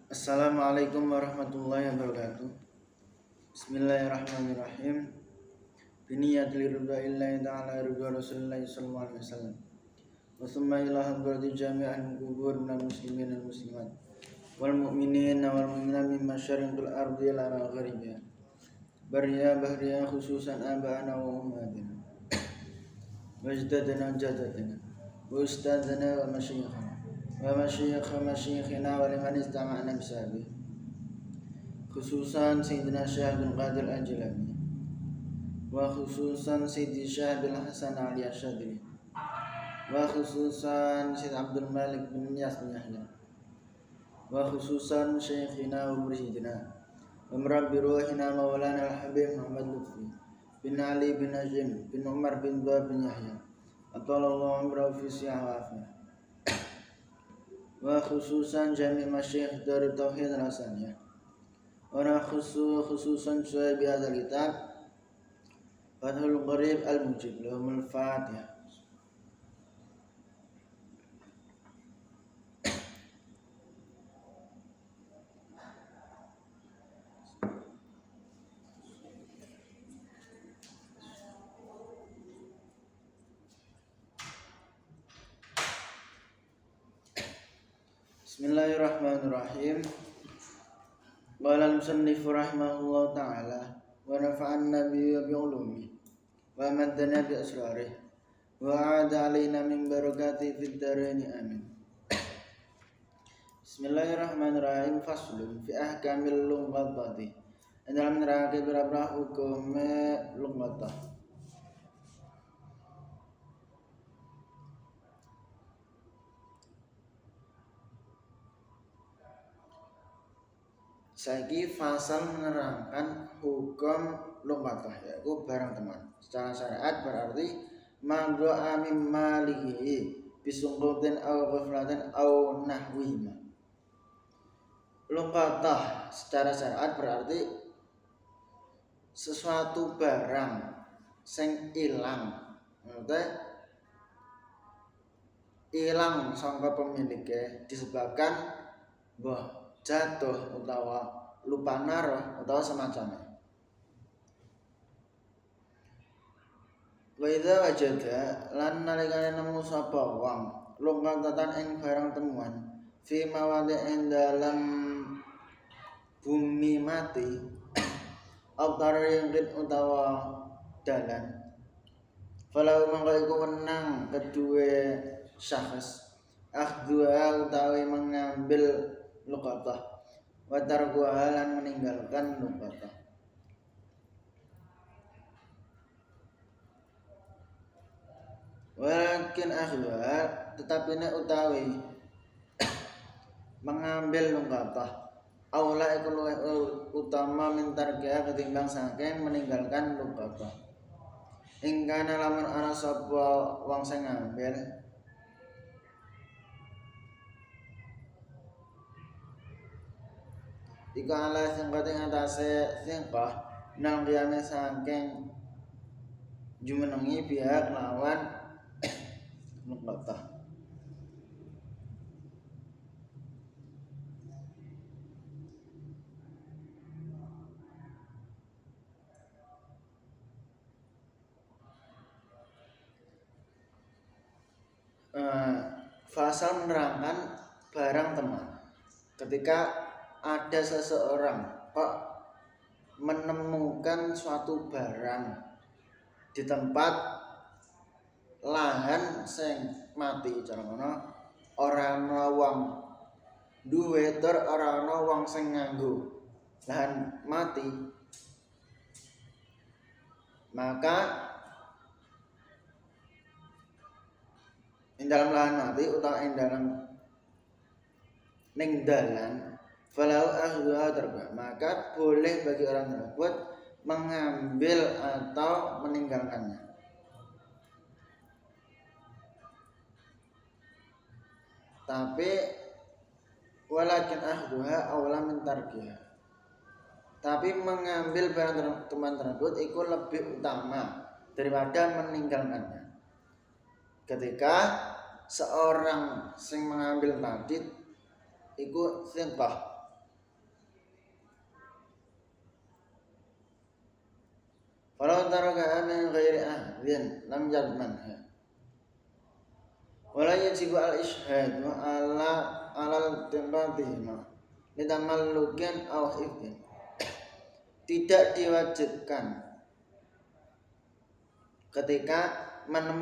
Assalamualaikum warahmatullahi wabarakatuh. Bismillahirrahmanirrahim. Biniyatil ridwa'illahi ta'ala ridwa Rasulullah sallallahu alaihi wasallam. Wa thumma ila hadrati jami'an kubur minal muslimin wal muslimat wal mu'minin wal mu'minat min masyariqil ardi ila maghribiha. Bariya bahriya khususan aba'ana wa ummatina. Wajdadana jadadana wa ustadzana wa masyikhana wa masyikh masyikhina wa liman istama'na bisabih. Khususan Sayyidina Syekh bin Qadir Al-Jilani wa khususan Sayyidi Syekh bin Hasan Ali Asyadili wa khususan Syekh Abdul Malik bin Niyas bin Yahya wa khususan Syekhina wa Mursyidina wa Murabbi Ruhina Maulana Al-Habib Muhammad Lutfi bin Ali bin Najim bin Umar bin Dua bin Yahya Atallahu umrahu fi siyah wa afiyah wa khususan Jami' Masyayikh Darut Tauhid Al-Hasaniyah wa khususan Suhaib Hadal Kitab Fathul Qarib Al-Mujib Lahumul Fatihah. Bismillahirrahmanirrahim. Qala al-musannif rahimahullah ta'ala wa nafa'anna bi ulumi wa maddana bi asrarih wa a'ada alaina min barakati fid dharaini amin. Bismillahirrahmanirrahim. Faslun fi ahkamil lughati. Dalam nerangake berapa hukum lughah. Saiki fasal menerangkan hukum lughah, yaitu barang teman. Secara syariat berarti magha mim malihi bisungqutin aw ghaflatin aw nahwihima. Lughah secara syariat berarti sesuatu barang sing ilang. Maksudnya ilang sangka pemiliknya disebabkan jatuh utawa lupa naruh utawa semacamnya. Wa idza wajada lan nalikane nemu sapa wong lughatan ing barang temuan fi mawadhi'in dalam bumi mati ringkit utawa dalan falau mangko iku wenang kedue syakhs akhdua utawi mengambil luqatah wa tarkuha lan meninggalkan luqatah. Walakin akhdua tetapi nek utawi mengambil luqatah aula iku luwih utama min tarkiha ketimbang saking meninggalkan luqatah. Ingkana lamun ana sapa wong sing ngambil iku ala singkati ngatase singkah nang liyane saking jumenengi pihak lawan luqatah. Fasal menerangkan barang teman. Ketika ada seseorang kok menemukan suatu barang di tempat lahan sing mati, cara ngono ora ana wong duwe tur ora ana wong sing nganggo lahan mati, maka ing dalam lahan mati utawa ing dalam ning dalan falau ahluha terba, maka boleh bagi orang tersebut mengambil atau meninggalkannya. Tapi walakin ahluha aula min tarkiha, tapi mengambil barang teman tersebut itu lebih utama daripada meninggalkannya. Ketika seorang sing mengambil tadi iku singkah tarakaha min ghairi ahdin lam yadmanha. Wala yajibu al-ishhad wa alal tibatihima litamallukin aw hifdin. Tidak diwajibkan ketika menemukan